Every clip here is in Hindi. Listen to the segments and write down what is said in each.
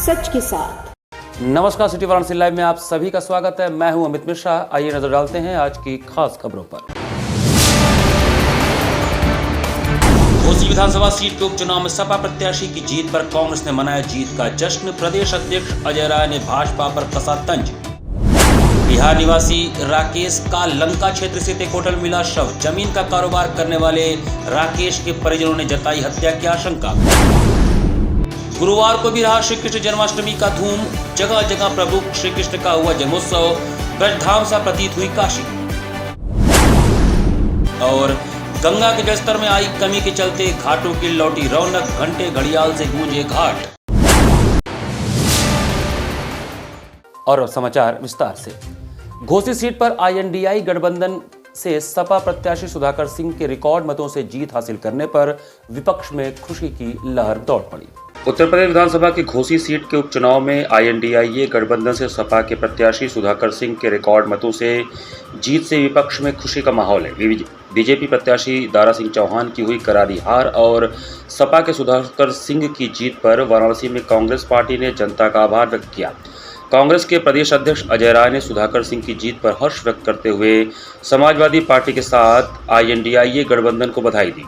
सच के साथ। नमस्कार, सिटी वाराणसी लाइव में आप सभी का स्वागत है। मैं हूं अमित मिश्रा। आइए नजर डालते हैं आज की खास खबरों पर। घोसी विधानसभा सीट के उपचुनाव में सपा प्रत्याशी की जीत पर कांग्रेस ने मनाया जीत का जश्न। प्रदेश अध्यक्ष अजय राय ने भाजपा पर कसा तंज। बिहार निवासी राकेश का लंका क्षेत्र स्थित एक होटल मिला शव। जमीन का कारोबार करने वाले राकेश के परिजनों ने जताई हत्या की आशंका। गुरुवार को भी रहा श्री कृष्ण जन्माष्टमी का धूम। जगह जगह प्रभु श्री कृष्ण का हुआ जन्मोत्सव। ब्रजधाम सा प्रतीत हुई काशी। और गंगा के जलस्तर में आई कमी के चलते घाटों की लौटी रौनक। घंटे घड़ियाल से गूंजे घाट। और अब समाचार विस्तार से। घोसी सीट पर आईएनडीआई गठबंधन से सपा प्रत्याशी सुधाकर सिंह के रिकॉर्ड मतों से जीत हासिल करने पर विपक्ष में खुशी की लहर दौड़ पड़ी। उत्तर प्रदेश विधानसभा की घोसी सीट के उपचुनाव में आईएनडीआई गठबंधन से सपा के प्रत्याशी सुधाकर सिंह के रिकॉर्ड मतों से जीत से विपक्ष में खुशी का माहौल है। बीजेपी प्रत्याशी दारा सिंह चौहान की हुई करारी हार और सपा के सुधाकर सिंह की जीत पर वाराणसी में कांग्रेस पार्टी ने जनता का आभार व्यक्त किया। कांग्रेस के प्रदेश अध्यक्ष अजय राय ने सुधाकर सिंह की जीत पर हर्ष व्यक्त करते हुए समाजवादी पार्टी के साथ आईएनडीआई गठबंधन को बधाई दी।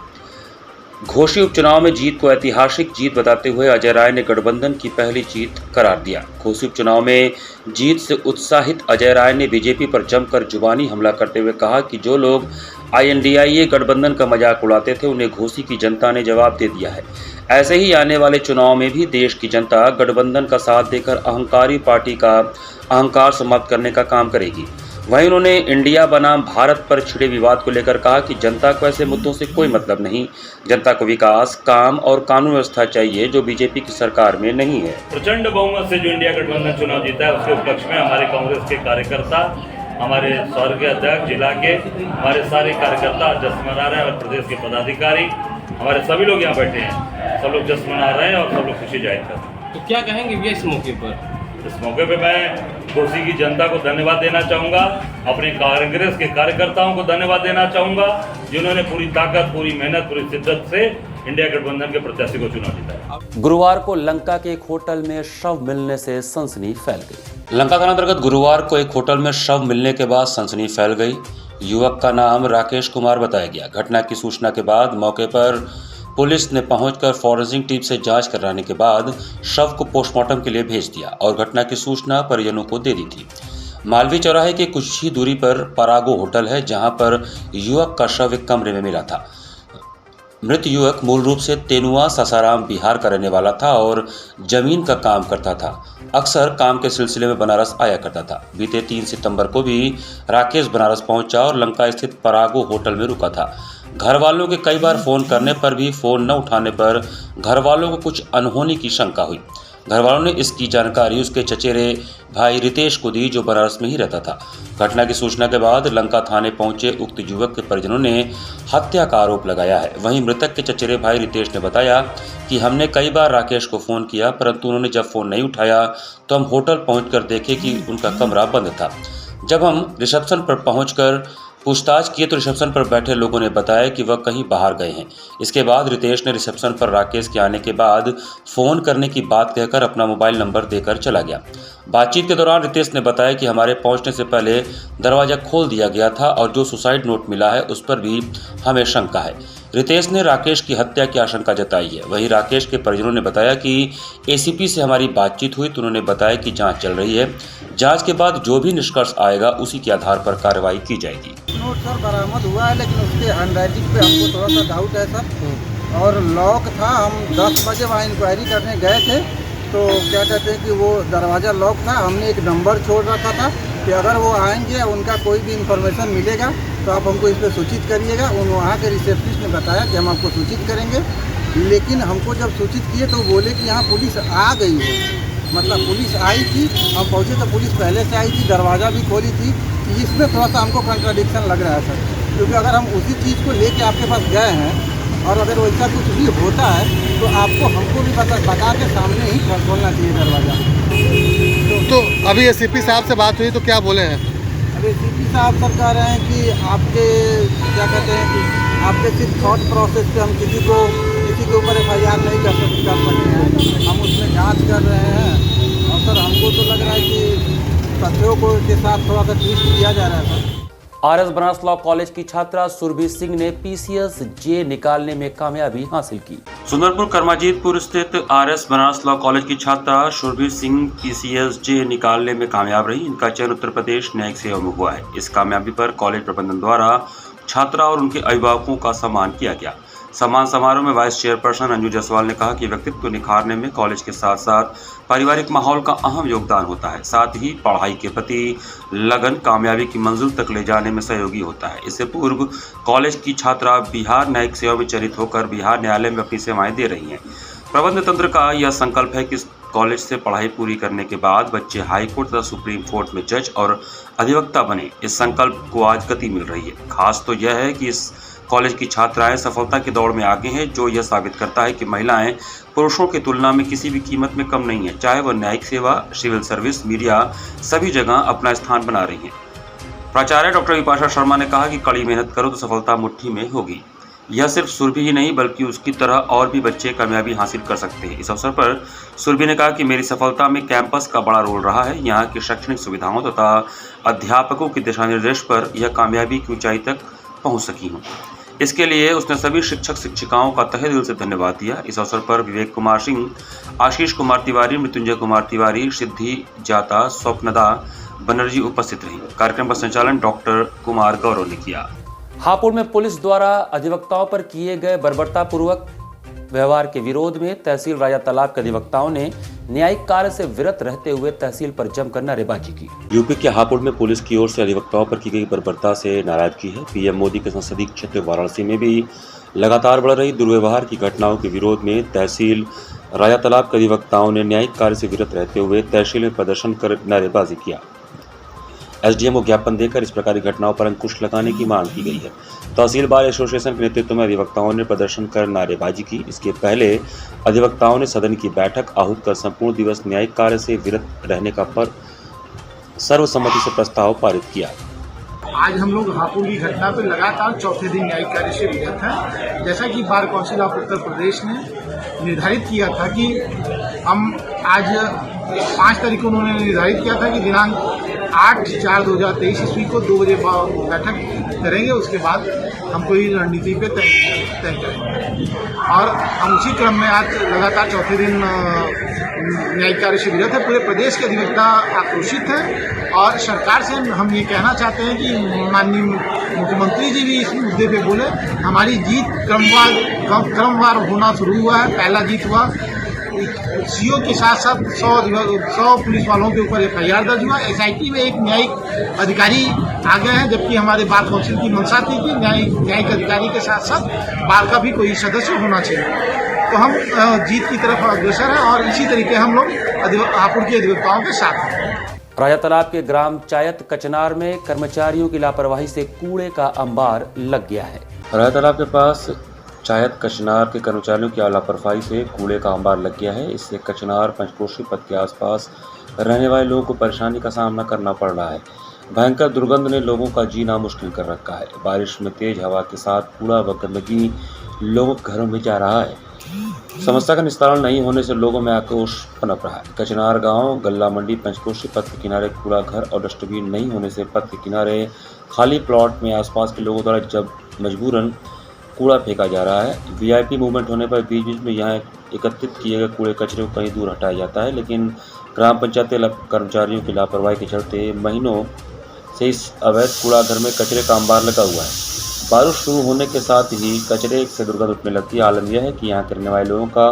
घोसी उपचुनाव में जीत को ऐतिहासिक जीत बताते हुए अजय राय ने गठबंधन की पहली जीत करार दिया। घोसी उपचुनाव में जीत से उत्साहित अजय राय ने बीजेपी पर जमकर जुबानी हमला करते हुए कहा कि जो लोग आईएनडीआई गठबंधन का मजाक उड़ाते थे उन्हें घोसी की जनता ने जवाब दे दिया है। ऐसे ही आने वाले चुनाव में भी देश की जनता गठबंधन का साथ देकर अहंकारी पार्टी का अहंकार समाप्त करने का काम करेगी। वहीं उन्होंने इंडिया बनाम भारत पर छिड़े विवाद को लेकर कहा कि जनता को ऐसे मुद्दों से कोई मतलब नहीं। जनता को विकास, काम और कानून व्यवस्था चाहिए जो बीजेपी की सरकार में नहीं है। प्रचंड बहुमत से जो इंडिया गठबंधन चुनाव जीता है उसके उपलक्ष्य में हमारे कांग्रेस के कार्यकर्ता, हमारे स्वर्गीय अध्यक्ष जिला के हमारे सारे कार्यकर्ता जश्न मना रहे हैं और प्रदेश के पदाधिकारी हमारे सभी लोग यहाँ बैठे हैं। सब लोग जश्न मना रहे हैं और सब लोग खुशी जाहिर कर रहे हैं। तो क्या कहेंगे भैया इस मौके पर? इस मौके पे मैं घोसी की जनता को धन्यवाद देना चाहूँगा, अपने कांग्रेस के कार्यकर्ताओं को धन्यवाद देना चाहूँगा जिन्होंने पूरी ताकत, पूरी मेहनत, पूरी शिद्दत से इंडिया गठबंधन के प्रत्याशी को चुनाव जीता है। गुरुवार को लंका के एक होटल में शव मिलने से सनसनी फैल गई। लंका थाना अंतर्गत गुरुवार को एक होटल में शव मिलने के बाद सनसनी फैल गई। युवक का नाम राकेश कुमार बताया गया। घटना की सूचना के बाद मौके पर पुलिस ने पहुंचकर फॉरेंसिक टीम से जांच कराने के बाद शव को पोस्टमार्टम के लिए भेज दिया और घटना की सूचना परिजनों को दे दी थी। मालवीय चौराहे के कुछ ही दूरी पर परागो होटल है जहां पर युवक का शव एक कमरे में मिला था। मृत युवक मूल रूप से तेनुआ सासाराम बिहार का रहने वाला था और जमीन का काम करता था। अक्सर काम के सिलसिले में बनारस आया करता था। बीते 3 सितंबर को भी राकेश बनारस पहुंचा और लंका स्थित परागो होटल में रुका था। घर वालों के कई बार फोन करने पर भी फोन न उठाने पर घर वालों को कुछ अनहोनी की शंका हुई। घर वालों ने इसकी जानकारी उसके चचेरे भाई रितेश को दी जो बनारस में ही रहता था। घटना की सूचना के बाद लंका थाने पहुंचे उक्त युवक के परिजनों ने हत्या का आरोप लगाया है। वहीं मृतक के चचेरे भाई रितेश ने बताया कि हमने कई बार राकेश को फोन किया परंतु उन्होंने जब फोन नहीं उठाया तो हम होटल पहुंचकर देखे कि उनका कमरा बंद था। जब हम रिसेप्शन पर पहुंचकर पूछताछ किए तो रिसेप्शन पर बैठे लोगों ने बताया कि वह कहीं बाहर गए हैं। इसके बाद रितेश ने रिसेप्शन पर राकेश के आने के बाद फ़ोन करने की बात कहकर अपना मोबाइल नंबर देकर चला गया। बातचीत के दौरान रितेश ने बताया कि हमारे पहुंचने से पहले दरवाज़ा खोल दिया गया था और जो सुसाइड नोट मिला है उस पर भी हमें शंका है। रितेश ने राकेश की हत्या की आशंका जताई है। वहीं राकेश के परिजनों ने बताया कि एसीपी से हमारी बातचीत हुई तो उन्होंने बताया कि जांच चल रही है। जांच के बाद जो भी निष्कर्ष आएगा उसी के आधार पर कार्रवाई की जाएगी। नोट सर बरामद हुआ है लेकिन उसके हैंडराइटिंग पे हमको थोड़ा सा डाउट है सर। और लॉक था, हम 10 बजे वहाँ इंक्वायरी करने गए थे तो क्या कहते हैं कि वो दरवाज़ा लॉक था। हमने एक नंबर छोड़ रखा था कि अगर वो आएंगे उनका कोई भी इंफॉर्मेशन मिलेगा तो आप हमको इस पर सूचित करिएगा। वहाँ के रिसेप्शनिस्ट ने बताया कि हम आपको सूचित करेंगे, लेकिन हमको जब सूचित किए तो बोले कि यहाँ पुलिस आ गई है। मतलब पुलिस आई थी, हम पहुँचे तो पुलिस पहले से आई थी, दरवाज़ा भी खोली थी। इसमें थोड़ा सा हमको कंट्राडिक्शन लग रहा है सर, क्योंकि अगर हम उसी चीज़ को लेके आपके पास गए हैं और अगर वैसा कुछ भी होता है तो आपको हमको भी बता के सामने ही खोलना चाहिए दरवाज़ा। तो अभी एसीपी साहब से बात हुई तो क्या बोले हैं? अभी एसीपी साहब सर कह रहे हैं कि आपके क्या कहते हैं कि आपके सिर्फ थॉट प्रोसेस पे हम किसी को किसी के ऊपर FIR नहीं कर सकते हैं। हम उसमें जांच कर रहे हैं और सर हमको तो लग रहा है कि तथ्यों को के साथ थोड़ा सा ट्वीट किया जा रहा है sir. RS Banaras law college की छात्रा सुरभि सिंह ने PCS जे निकालने में कामयाबी हासिल की। सुंदरपुर करमाजीतपुर स्थित आरएस बनारस लॉ कॉलेज की छात्रा सुरभि सिंह PCS जे निकालने में कामयाब रही। इनका चयन उत्तर प्रदेश न्यायिक सेवा में हुआ है। इस कामयाबी पर कॉलेज प्रबंधन द्वारा छात्रा और उनके अभिभावकों का सम्मान किया गया। सम्मान समारोह में वाइस चेयरपर्सन अंजू जायसवाल ने कहा कि व्यक्तित्व निखारने में कॉलेज के साथ साथ पारिवारिक माहौल का अहम योगदान होता है। साथ ही पढ़ाई के प्रति लगन कामयाबी की मंजिल तक ले जाने में सहयोगी होता है। इससे पूर्व कॉलेज की छात्रा बिहार न्यायिक सेवा में चयनित होकर बिहार न्यायालय में अपनी सेवाएं दे रही हैं। प्रबंध तंत्र का यह संकल्प है कि कॉलेज से पढ़ाई पूरी करने के बाद बच्चे हाई कोर्ट तथा सुप्रीम कोर्ट में जज और अधिवक्ता बने। इस संकल्प को आज गति मिल रही है। खास तो यह है कि इस कॉलेज की छात्राएं सफलता की दौड़ में आगे हैं, जो यह साबित करता है कि महिलाएं पुरुषों की तुलना में किसी भी कीमत में कम नहीं है। चाहे वह न्यायिक सेवा, सिविल सर्विस, मीडिया, सभी जगह अपना स्थान बना रही हैं। प्राचार्य डॉक्टर विपाशा शर्मा ने कहा कि कड़ी मेहनत करो तो सफलता मुट्ठी में होगी। यह सिर्फ सुरभि ही नहीं बल्कि उसकी तरह और भी बच्चे कामयाबी हासिल कर सकते हैं। इस अवसर पर सुरभि ने कहा कि मेरी सफलता में कैंपस का बड़ा रोल रहा है। यहाँ की शैक्षणिक सुविधाओं तथा अध्यापकों के दिशा निर्देश पर यह कामयाबी की ऊंचाई तक पहुँच सकी हूँ। इसके लिए उसने सभी शिक्षक शिक्षिकाओं का तहे दिल से धन्यवाद दिया। इस अवसर पर विवेक कुमार सिंह, आशीष कुमार तिवारी, मृत्युंजय कुमार तिवारी, सिद्धि जाता, स्वप्नदा बनर्जी उपस्थित रही। कार्यक्रम का संचालन डॉक्टर कुमार गौरव ने किया। हापुड़ में पुलिस द्वारा अधिवक्ताओं पर किए गए बर्बरतापूर्वक व्यवहार के विरोध में तहसील राजा तालाब के अधिवक्ताओं ने न्यायिक कार्य से विरत रहते हुए तहसील पर जमकर नारेबाजी की। यूपी के हापुड़ में पुलिस की ओर से अधिवक्ताओं पर की गई बर्बरता से नाराजगी है। पीएम मोदी के संसदीय क्षेत्र वाराणसी में भी लगातार बढ़ रही दुर्व्यवहार की घटनाओं के विरोध में तहसील राजा तालाब के अधिवक्ताओं ने न्यायिक कार्य से विरत रहते हुए तहसील में प्रदर्शन कर नारेबाजी किया। SDM को ज्ञापन देकर इस प्रकार की घटनाओं पर अंकुश लगाने की मांग की गई है। तहसील बार एसोसिएशन के नेतृत्व में अधिवक्ताओं ने प्रदर्शन कर नारेबाजी की। इसके पहले अधिवक्ताओं ने सदन की बैठक आहूत कर संपूर्ण दिवस न्यायिक कार्य से विरत रहने का पर सर्वसम्मति से प्रस्ताव पारित किया। आज हम लोग हापुड़ की घटना पर लगातार चौथे दिन न्यायिक कार्य से विरत हैं। जैसा कि bar council of Uttar Pradesh ने निर्धारित किया था कि हम आज 5 तारीख को उन्होंने निर्धारित किया था कि दिनांक 8/4/2023 ईस्वी को 2 बजे बैठक करेंगे। उसके बाद हम कोई रणनीति पे तय करेंगे और हम उसी क्रम में आज लगातार चौथे दिन न्यायिक कार्य से विरत है। पूरे प्रदेश के अधिवक्ता आक्रोशित हैं और सरकार से हम ये कहना चाहते हैं कि माननीय मुख्यमंत्री जी भी इस मुद्दे पे बोले। हमारी जीत क्रमवार होना शुरू हुआ है। पहला जीत हुआ CO के साथ साथ 100 पुलिस वालों के ऊपर FIR दर्ज हुआ। SIT में एक न्यायिक अधिकारी आ गए हैं, जबकि हमारे बार काउंसिल की मंशा थी कि न्यायिक अधिकारी के साथ साथ बार का भी कोई सदस्य होना चाहिए। तो हम जीत की तरफ अग्रसर हैं और इसी तरीके हम लोग हापुड़ के अधिवक्ताओं के साथ हैं। राजा तालाब के ग्राम चायत कचनार में कर्मचारियों की लापरवाही से कूड़े का अंबार लग गया है। राजा तालाब के पास चायत कचनार के कर्मचारियों की लापरवाही से कूड़े का अंबार लग गया है। इससे कचनार पंचकोशी पथ के आसपास रहने वाले लोगों को परेशानी का सामना करना पड़ रहा है। भयंकर दुर्गंध ने लोगों का जीना मुश्किल कर रखा है। बारिश में तेज हवा के साथ कूड़ा व गंदगी लोगों के घरों में जा रहा है। समस्या का निस्तारण नहीं होने से लोगों में आक्रोश पनप रहा है। कचनार गांव, गल्ला मंडी, पंचकोशी पथ के किनारे कूड़ा घर और डस्टबिन नहीं होने से पथ के किनारे खाली प्लॉट में आसपास के लोगों द्वारा जब मजबूरन कूड़ा फेंका जा रहा है। VIP मूवमेंट होने पर बीच बीच में यहाँ एकत्रित किए गए कूड़े कचरे को कहीं दूर हटाया जाता है, लेकिन ग्राम पंचायत कर्मचारियों की लापरवाही के चलते महीनों से इस अवैध कूड़ा घर में कचरे का अंबार लगा हुआ है। बारिश शुरू होने के साथ ही कचरे से दुर्गंध उठने लगती है। आलम यह है कि यहाँ के रहने वाले लोगों का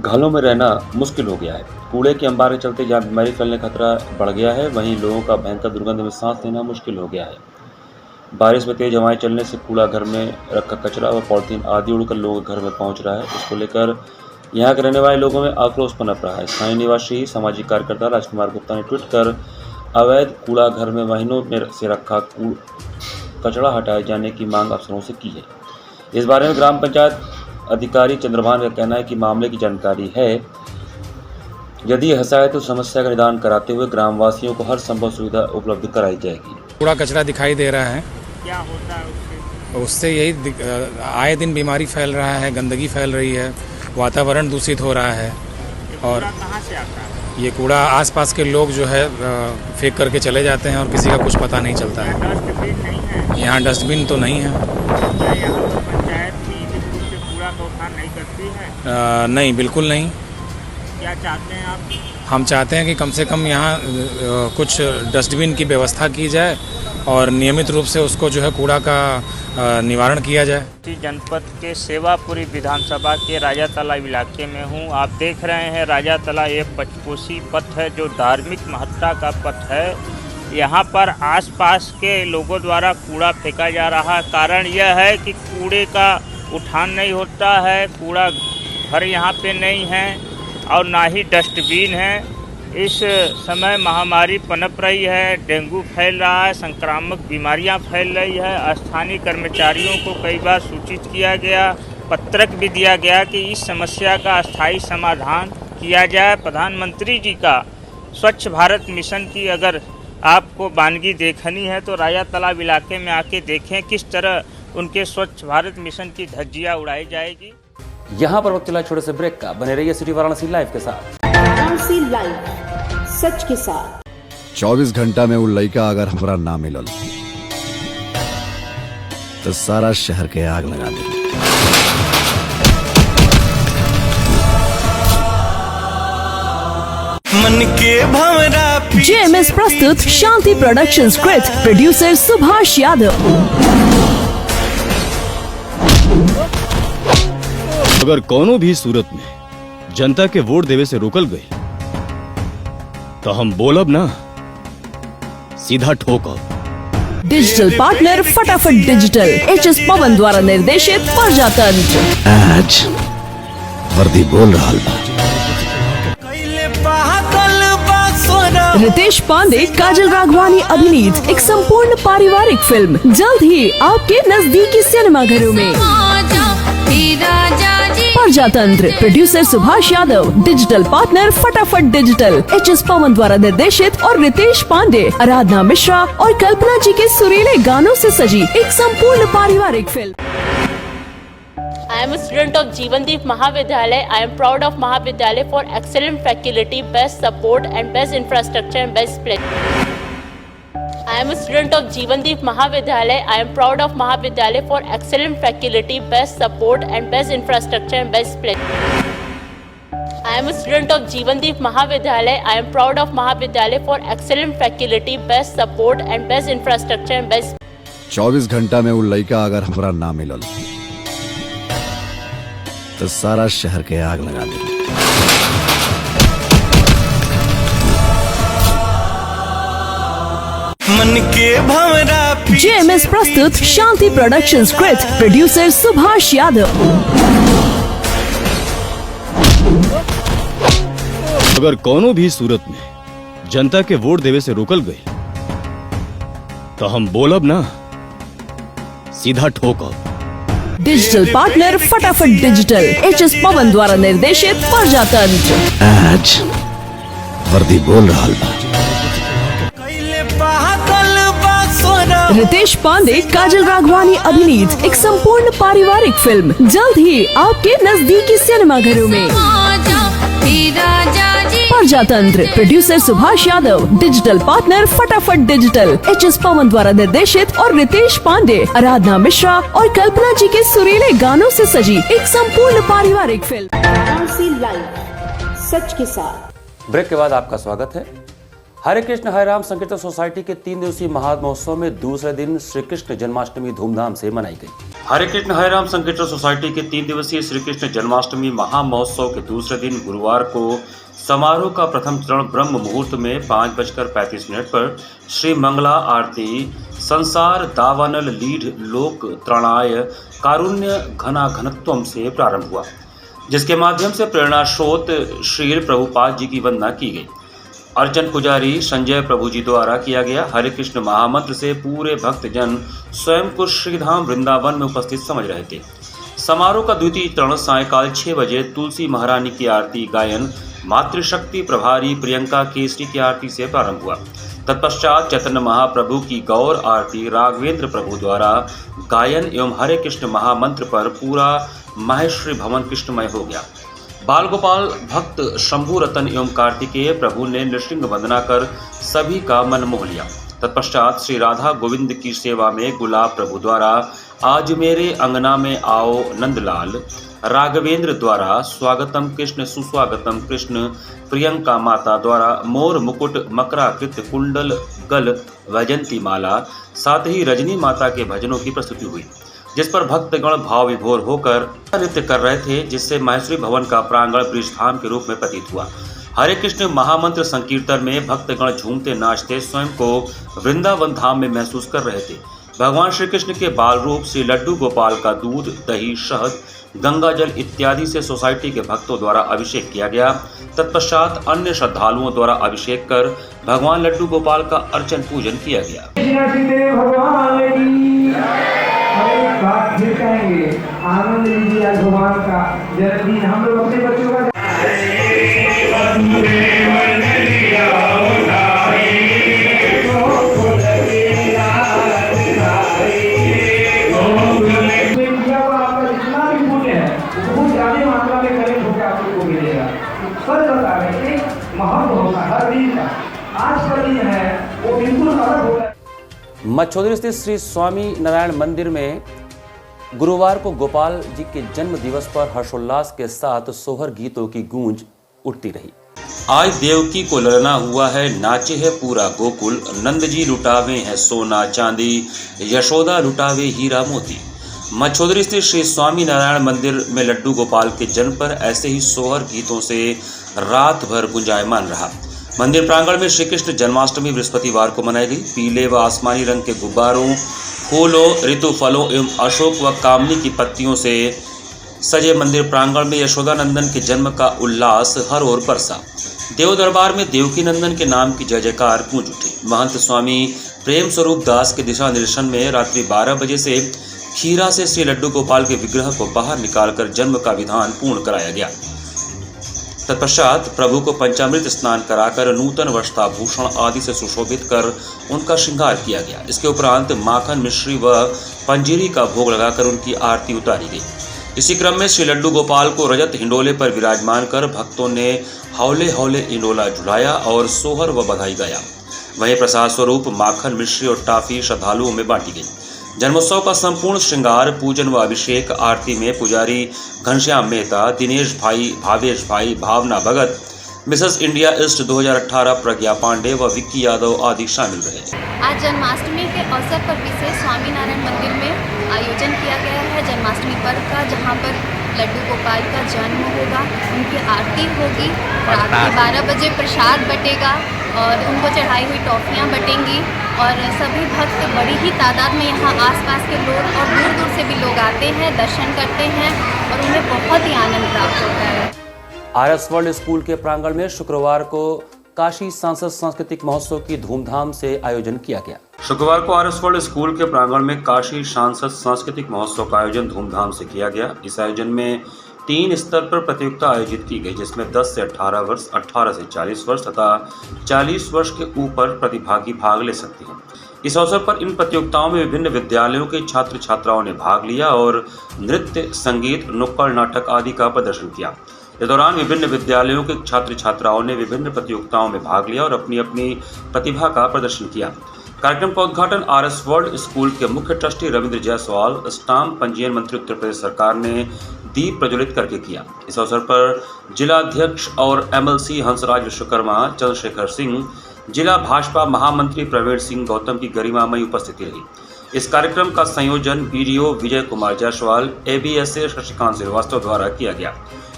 घरों में रहना मुश्किल हो गया है। कूड़े के अंबार के चलते जहाँ बीमारी फैलने का खतरा बढ़ गया है, वहीं लोगों का भयंकर दुर्गंध में सांस लेना मुश्किल हो गया है। बारिश में तेज हवाएं चलने से कूड़ा घर में रखा कचरा व पॉलीथीन आदि उड़कर लोगों के घर में पहुंच रहा है। इसको लेकर यहाँ के रहने वाले लोगों में आक्रोश पनप रहा है। स्थानीय निवासी सामाजिक कार्यकर्ता राजकुमार गुप्ता ने ट्वीट कर अवैध कूड़ा घर में महीनों से रखा कचरा हटाए जाने की मांग अफसरों से की है। इस बारे में ग्राम पंचायत अधिकारी चंद्रभान का कहना है कि मामले की जानकारी है। यदि ऐसा है तो समस्या का निदान कराते हुए ग्रामवासियों को हर संभव सुविधा उपलब्ध कराई जाएगी। कूड़ा कचरा दिखाई दे रहा है। क्या होता है उससे? उससे यही आए दिन बीमारी फैल रहा है, गंदगी फैल रही है, वातावरण दूषित हो रहा है। और कहाँ से आता है? ये कूड़ा आसपास के लोग जो है फेंक करके चले जाते हैं और किसी का कुछ पता नहीं चलता है। डस्टबिन नहीं है? यहाँ डस्टबिन तो नहीं है। क्या यहाँ पर पंचायत भी बिल्कुल से कूड़ा का उठान नहीं करती है? नहीं, बिल्कुल नहीं। क्या चाहते हैं आप? हम चाहते हैं कि कम से कम यहाँ कुछ डस्टबिन की व्यवस्था की जाए और नियमित रूप से उसको जो है कूड़ा का निवारण किया जाए। जनपद के सेवापुरी विधानसभा के राजातला इलाके में हूँ। आप देख रहे हैं राजातला एक पंचकोसी पथ है जो धार्मिक महत्ता का पथ है। यहाँ पर आसपास के लोगों द्वारा कूड़ा फेंका जा रहा है। कारण यह है कि कूड़े का उठान नहीं होता है, कूड़ा घर यहाँ पे नहीं है और ना ही डस्टबिन है। इस समय महामारी पनप रही है, डेंगू फैल रहा है, संक्रामक बीमारियां फैल रही है। स्थानीय कर्मचारियों को कई बार सूचित किया गया, पत्रक भी दिया गया कि इस समस्या का अस्थायी समाधान किया जाए। प्रधानमंत्री जी का स्वच्छ भारत मिशन की अगर आपको वानगी देखनी है तो राजा तालाब इलाके में आके देखें किस तरह उनके स्वच्छ भारत मिशन की धज्जियाँ उड़ाई जाएगी। यहाँ पर वक्त चला छोटे से ब्रेक का। बने रहिए सिटी वाराणसी लाइव के साथ। वाराणसी लाइव, सच के साथ। 24 घंटा में वो लड़का अगर हमरा ना मिलल तो सारा शहर के आग लगा दे। मन के भंवरा JMS प्रस्तुत Shanti production script, producer Subhash Yadav. अगर कोनो भी सूरत में जनता के वोट देवे से रोकल गई तो हम बोलब ना, सीधा ठोकब। डिजिटल पार्टनर फटाफट डिजिटल, HS पवन द्वारा निर्देशित प्रजातंत्र। आज वर्दी बोल रहा बा। रितेश पांडे, काजल राघवानी अभिनीत एक संपूर्ण पारिवारिक फिल्म जल्द ही आपके नजदीकी सिनेमाघरों में। प्रजातंत्र, producer Subhash Yadav, digital partner फटाफट डिजिटल, HS पवन द्वारा निर्देशित और रितेश पांडे, आराधना मिश्रा और कल्पना जी के सुरीले गानों से सजी एक संपूर्ण पारिवारिक film. I am a student of Jeevandeep Mahavidyalaya. I am proud of Mahavidyalaya for excellent faculty, best support and best infrastructure and best place. I am a student of Jeevandeep Mahavidyalaya. I am proud of Mahavidyalaya for excellent faculty, best support and best infrastructure and best place. I am a student of Jeevandeep Mahavidyalaya. I am proud of Mahavidyalaya for excellent faculty, best support and best infrastructure and best. 24 घंटा में वो लड़का अगर हमरा ना मिलल तो सारा शहर के आग लगा दे। मन के भंवरा JMS प्रस्तुत Shanti production script, producer Subhash Yadav. अगर कोनो भी सूरत में जनता के वोट देवे से रोकल गई तो हम बोलब ना, सीधा ठोकब। डिजिटल पार्टनर फटाफट डिजिटल, HS पवन द्वारा निर्देशित प्रजातंत्र। आज वर्दी बोल रहा बा। रितेश पांडे, काजल राघवानी अभिनीत एक संपूर्ण पारिवारिक फिल्म जल्द ही आपके नजदीकी सिनेमाघरों में। प्रजातंत्र, producer Subhash Yadav, digital partner फटाफट डिजिटल, HS पवन द्वारा निर्देशित और रितेश पांडे, आराधना मिश्रा और कल्पना जी के सुरीले गानों से सजी एक संपूर्ण पारिवारिक फिल्म। वाराणसी लाइव, सच के साथ। ब्रेक के बाद आपका स्वागत है। हरे कृष्ण हरे राम संकीर्तन सोसाइटी के 3 दिवसीय महामहोत्सव में दूसरे दिन श्री कृष्ण जन्माष्टमी धूमधाम से मनाई गई। हरे कृष्ण हरे राम संकीर्तन सोसाइटी के 3 दिवसीय श्री कृष्ण जन्माष्टमी महामहोत्सव के दूसरे दिन गुरुवार को समारोह का प्रथम चरण ब्रह्म मुहूर्त में 5:35 पर श्री मंगला आरती संसार दावानल लीढ़ लोक त्रणाय कारुण्य घना घनत्वम से प्रारंभ हुआ, जिसके माध्यम से प्रेरणा स्रोत श्री प्रभुपाद जी की वंदना की गई। अर्चन पुजारी संजय प्रभु जी द्वारा किया गया। हरे कृष्ण महामंत्र से पूरे भक्तजन स्वयं को श्रीधाम वृंदावन में उपस्थित समझ रहे थे। समारोह का द्वितीय चरण सायकाल 6 बजे तुलसी महारानी की आरती गायन मातृशक्ति प्रभारी प्रियंका केसरी की आरती से प्रारंभ हुआ। तत्पश्चात चैतन्य महाप्रभु की गौर आरती राघवेंद्र प्रभु द्वारा गायन एवं हरे कृष्ण महामंत्र पर पूरा माहेश्वरी भवन कृष्णमय हो गया। बाल गोपाल भक्त शंभु रतन एवं कार्तिकेय प्रभु ने नृसिंह वंदना कर सभी का मन मोह लिया। तत्पश्चात श्री राधा गोविंद की सेवा में गुलाब प्रभु द्वारा आज मेरे अंगना में आओ नंदलाल, राघवेंद्र द्वारा स्वागतम कृष्ण सुस्वागतम कृष्ण, प्रियंका माता द्वारा मोर मुकुट मकराकृत कुंडल गल वैजंती माला, साथ ही रजनी माता के भजनों की प्रस्तुति हुई, जिस पर भक्तगण भाव विभोर होकर नृत्य कर रहे थे, जिससे माहेश्वरी भवन का प्रांगण ब्रिजधाम के रूप में प्रतीत हुआ। हरे कृष्ण महामंत्र संकीर्तन में भक्तगण झूमते नाचते स्वयं को वृंदावन धाम में महसूस कर रहे थे। भगवान श्री कृष्ण के बाल रूप श्री लड्डू गोपाल का दूध, दही, शहद, गंगा जल इत्यादि से सोसाइटी के भक्तों द्वारा अभिषेक किया गया। तत्पश्चात अन्य श्रद्धालुओं द्वारा अभिषेक कर भगवान लड्डू गोपाल का अर्चन पूजन किया गया। आनंद लीजिए भगवान का जन्मदिन। हम लोग अपने बच्चों का मच्छोदरी स्थित श्री स्वामी नारायण मंदिर में गुरुवार को गोपाल जी के जन्म दिवस पर हर्षोल्लास के साथ सोहर गीतों की गूंज उठती रही। आज देवकी को ललना हुआ है, नाचे है पूरा गोकुल, नंद जी लुटावे हैं सोना चांदी, यशोदा लुटावे हीरा मोती। मच्छोदरी स्थित श्री स्वामी नारायण मंदिर में लड्डू गोपाल के जन्म पर ऐसे ही सोहर गीतों से रात भर गुंजायमान रहा। मंदिर प्रांगण में श्री कृष्ण जन्माष्टमी बृहस्पतिवार को मनाई गई। पीले व आसमानी रंग के गुब्बारों, फूलों, ऋतु फलों एवं अशोक व कामनी की पत्तियों से सजे मंदिर प्रांगण में यशोदा नंदन के जन्म का उल्लास हर ओर बरसा। देव दरबार में देवकी नंदन के नाम की जय जयकार गूंज उठी। महंत स्वामी प्रेम स्वरूप दास के दिशा निर्देशन में रात्रि 12 बजे से खीरा से श्री लड्डू गोपाल के विग्रह को बाहर निकालकर जन्म का विधान पूर्ण कराया गया। तत्पश्चात प्रभु को पंचामृत स्नान कराकर नूतन वस्त्राभूषण आदि से सुशोभित कर उनका श्रृंगार किया गया। इसके उपरांत माखन, मिश्री व पंजीरी का भोग लगाकर उनकी आरती उतारी गई। इसी क्रम में श्री लड्डू गोपाल को रजत हिंडोले पर विराजमान कर भक्तों ने हौले हौले हिंडोला झुलाया और सोहर व बधाई गाया। वहीं प्रसाद स्वरूप माखन, मिश्री और टाफी श्रद्धालुओं में बांटी गई। जन्मोत्सव का संपूर्ण श्रृंगार, पूजन व अभिषेक आरती में पुजारी घनश्याम मेहता, दिनेश भाई, भावेश भाई, भावना भगत, मिसेस इंडिया ईस्ट 2018 प्रज्ञा पांडे व विक्की यादव आदि शामिल रहे। आज जन्माष्टमी के अवसर पर विशेष स्वामीनारायण मंदिर में आयोजन किया गया है जन्माष्टमी पर्व का, जहां पर लड्डू गोपाल का जन्म होगा, उनकी आरती होगी, रात के 12 बजे प्रसाद बटेगा और उनको चढ़ाई हुई टॉफियाँ बटेंगी और सभी भक्त बड़ी ही तादाद में यहाँ आसपास के लोग और दूर दूर से भी लोग आते हैं, दर्शन करते हैं और उन्हें बहुत ही आनंद प्राप्त होता है। आरएस वर्ल्ड स्कूल के प्रांगण में शुक्रवार को काशी सांसद सांस्कृतिक महोत्सव की धूमधाम से आयोजन किया गया। शुक्रवार को आरएस वर्ल्ड स्कूल के प्रांगण में काशी सांसद सांस्कृतिक महोत्सव का आयोजन धूमधाम से किया गया। इस आयोजन में 3 स्तर पर प्रतियोगिता आयोजित की गई, जिसमें 10 से 18 वर्ष, 18 से 40 वर्ष तथा 40 वर्ष के ऊपर प्रतिभागी भाग ले सकते हैं। इस अवसर पर इन प्रतियोगिताओं में विभिन्न विद्यालयों के छात्र छात्राओं ने भाग लिया और नृत्य, संगीत, नुक्कड़ नाटक आदि का प्रदर्शन किया। इस दौरान विभिन्न विद्यालयों के छात्र छात्राओं ने विभिन्न प्रतियोगिताओं में भाग लिया और अपनी अपनी प्रतिभा का प्रदर्शन किया। कार्यक्रम का उद्घाटन आरएस वर्ल्ड स्कूल के मुख्य ट्रस्टी रविंद्र जायसवाल, स्टाम्प पंजीयन मंत्री उत्तर प्रदेश सरकार ने दीप प्रज्वलित करके किया। इस अवसर पर जिला अध्यक्ष और एमएलसी हंसराज विश्वकर्मा, चंद्रशेखर सिंह, जिला भाजपा महामंत्री प्रवीण सिंह गौतम की गरिमामयी उपस्थिति रही। इस कार्यक्रम का संयोजन बीडीओ विजय कुमार जायसवाल, एबीएसए शशिकांत श्रीवास्तव द्वारा किया गया।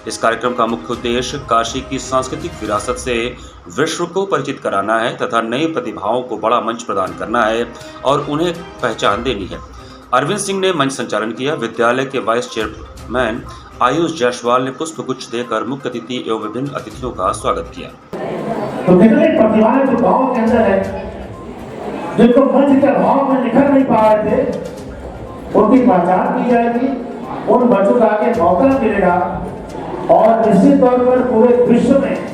इस कार्यक्रम का मुख्य उद्देश्य काशी की सांस्कृतिक विरासत से विश्व को परिचित कराना है तथा नई प्रतिभाओं को बड़ा मंच प्रदान करना है और उन्हें पहचान देनी है। अरविंद सिंह ने मंच संचालन किया। विद्यालय के वाइस चेयरमैन आयुष जायसवाल ने पुष्पगुच्छ देकर मुख्य अतिथि एवं विभिन्न अतिथियों का स्वागत किया। तो कितनी प्रतिभाएं जो गाँव के अंदर है, जिनको मंच के अभाव में निखर नहीं पा रहे थे, उनकी पहचान की जाएगी, उन बच्चों का आगे मौका मिलेगा और निश्चित तौर पर पूरे विश्व में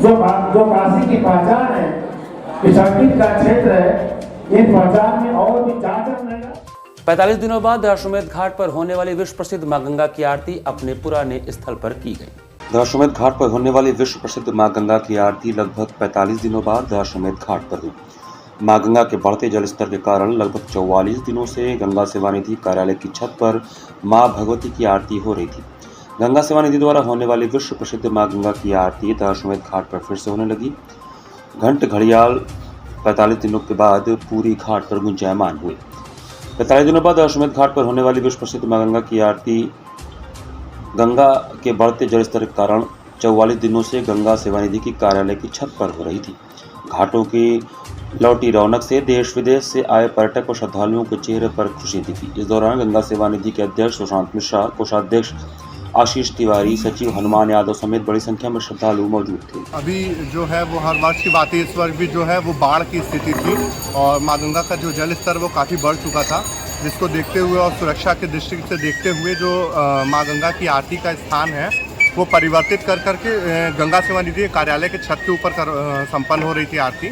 जो काशी की पहचान है शक्तिपीठ का क्षेत्र है, इन पहचान में और भी जाकर रहेगा। 45 दिनों बाद दशाश्वमेध घाट पर होने वाली विश्व प्रसिद्ध मां गंगा की आरती अपने पुराने स्थल पर की गई। दशाश्वमेध घाट पर होने वाली विश्व प्रसिद्ध मां गंगा की आरती लगभग 45 दिनों बाद दशाश्वमेध घाट पर हुई। मां गंगा के बढ़ते जल स्तर के कारण लगभग 44 दिनों से गंगा सेवा निधि कार्यालय की छत पर मां भगवती की आरती हो रही थी। गंगा सेवा निधि द्वारा होने वाली विश्व प्रसिद्ध मां गंगा की आरती दशाश्वमेध घाट पर फिर से होने लगी। घंट घड़ियाल 45 दिनों के बाद पूरी घाट पर गुंजायमान हुए। 45 दिनों बाद दशाश्वमेध घाट पर होने वाली विश्व प्रसिद्ध मां गंगा की आरती गंगा के बढ़ते जल स्तर के कारण 44 दिनों से गंगा सेवा निधि की कार्यालय की छत पर हो रही थी। घाटों की लौटी रौनक से देश विदेश से आए पर्यटक और श्रद्धालुओं के चेहरे पर खुशी दिखी। इस दौरान गंगा सेवा निधि के अध्यक्ष सुशांत मिश्रा, कोषाध्यक्ष आशीष तिवारी, सचिव हनुमान यादव समेत बड़ी संख्या में श्रद्धालु मौजूद थे। अभी जो है वो हर वर्ष की बात है, इस वर्ष भी जो है वो बाढ़ की स्थिति थी और मां गंगा का जो जल स्तर वो काफ़ी बढ़ चुका था, जिसको देखते हुए और सुरक्षा के दृष्टि से देखते हुए जो मां गंगा की आरती का स्थान है वो परिवर्तित कर करके गंगा सेवा निधि कार्यालय के छत के ऊपर संपन्न हो रही थी आरती।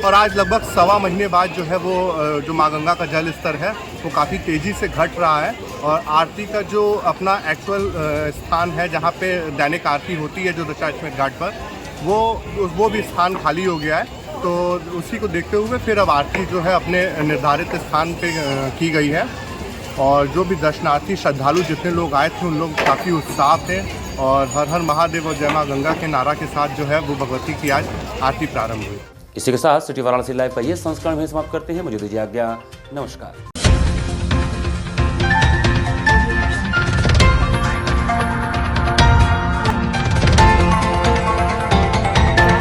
और आज लगभग 1.25 महीने बाद जो है वो जो मां गंगा का जल स्तर है वो काफ़ी तेज़ी से घट रहा है और आरती का जो अपना एक्चुअल स्थान है जहाँ पे दैनिक आरती होती है जो दशाश्वमेध घाट पर वो भी स्थान खाली हो गया है। तो उसी को देखते हुए फिर अब आरती जो है अपने निर्धारित स्थान पे की गई है और जो भी दर्शनार्थी श्रद्धालु जितने लोग आए थे उन लोग काफ़ी उत्साह थे और हर हर महादेव और जय मां गंगा के नारा के साथ जो है वो भगवती की आज आरती प्रारंभ हुई। इसी के साथ सिटी वाराणसी लाइव का ये संस्करण में समाप्त करते हैं। मुझे दीजिए आज्ञा। नमस्कार।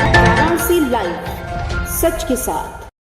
वाराणसी लाइव, सच के साथ।